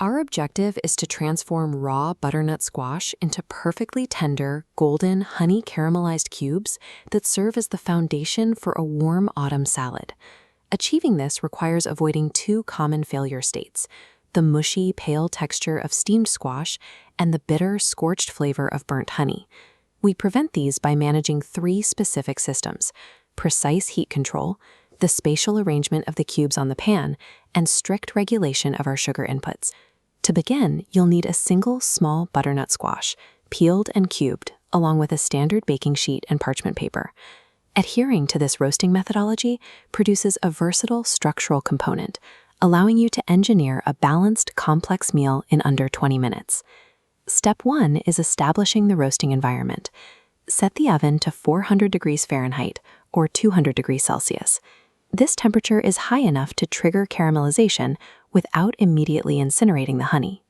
Our objective is to transform raw butternut squash into perfectly tender, golden, honey caramelized cubes that serve as the foundation for a warm autumn salad. Achieving this requires avoiding two common failure states: the mushy, pale texture of steamed squash and the bitter, scorched flavor of burnt honey. We prevent these by managing three specific systems: precise heat control, the spatial arrangement of the cubes on the pan, and strict regulation of our sugar inputs. To begin, you'll need a single small butternut squash, peeled and cubed, along with a standard baking sheet and parchment paper. Adhering to this roasting methodology produces a versatile structural component, allowing you to engineer a balanced, complex meal in under 20 minutes. Step 1 is establishing the roasting environment. Set the oven to 400 degrees Fahrenheit or 200 degrees Celsius. This temperature is high enough to trigger caramelization without immediately incinerating the honey.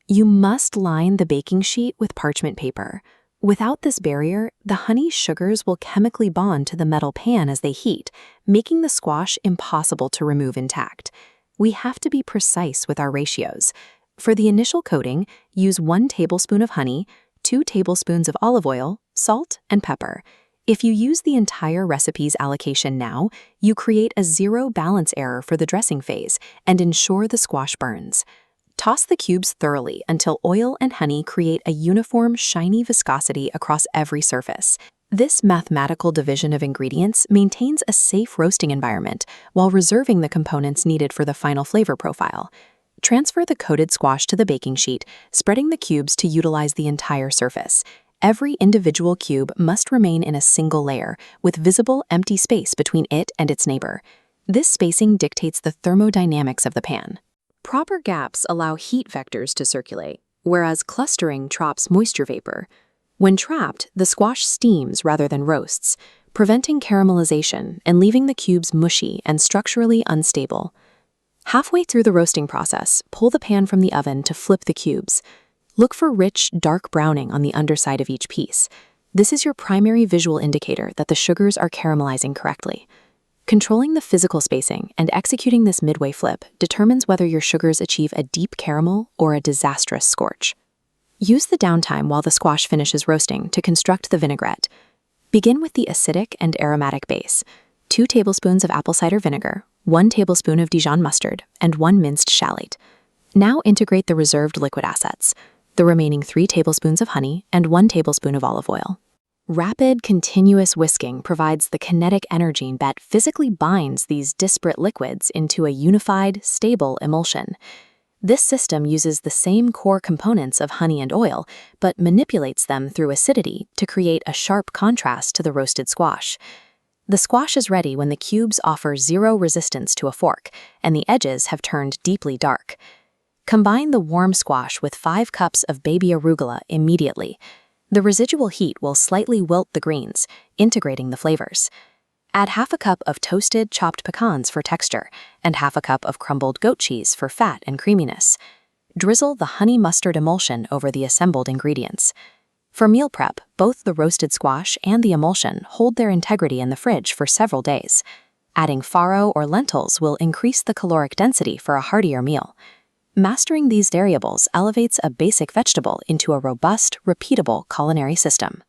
You must line the baking sheet with parchment paper. Without this barrier, the honey sugars will chemically bond to the metal pan as they heat, making the squash impossible to remove intact. We have to be precise with our ratios. For the initial coating, use 1 tablespoon of honey, 2 tablespoons of olive oil, salt, and pepper. If you use the entire recipe's allocation now, you create a zero balance error for the dressing phase and ensure the squash burns. Toss the cubes thoroughly until oil and honey create a uniform, shiny viscosity across every surface. This mathematical division of ingredients maintains a safe roasting environment while reserving the components needed for the final flavor profile. Transfer the coated squash to the baking sheet, spreading the cubes to utilize the entire surface. Every individual cube must remain in a single layer, with visible empty space between it and its neighbor. This spacing dictates the thermodynamics of the pan. Proper gaps allow heat vectors to circulate, whereas clustering traps moisture vapor. When trapped, the squash steams rather than roasts, preventing caramelization and leaving the cubes mushy and structurally unstable. Halfway through the roasting process, pull the pan from the oven to flip the cubes. Look for rich, dark browning on the underside of each piece. This is your primary visual indicator that the sugars are caramelizing correctly. Controlling the physical spacing and executing this midway flip determines whether your sugars achieve a deep caramel or a disastrous scorch. Use the downtime while the squash finishes roasting to construct the vinaigrette. Begin with the acidic and aromatic base: 2 tablespoons of apple cider vinegar, 1 tablespoon of Dijon mustard, and 1 minced shallot. Now integrate the reserved liquid assets: the remaining 3 tablespoons of honey and 1 tablespoon of olive oil. Rapid, continuous whisking provides the kinetic energy that physically binds these disparate liquids into a unified, stable emulsion. This system uses the same core components of honey and oil, but manipulates them through acidity to create a sharp contrast to the roasted squash. The squash is ready when the cubes offer zero resistance to a fork, and the edges have turned deeply dark. Combine the warm squash with 5 cups of baby arugula immediately. The residual heat will slightly wilt the greens, integrating the flavors. Add half a cup of toasted chopped pecans for texture, and half a cup of crumbled goat cheese for fat and creaminess. Drizzle the honey mustard emulsion over the assembled ingredients. For meal prep, both the roasted squash and the emulsion hold their integrity in the fridge for several days. Adding farro or lentils will increase the caloric density for a heartier meal. Mastering these variables elevates a basic vegetable into a robust, repeatable culinary system.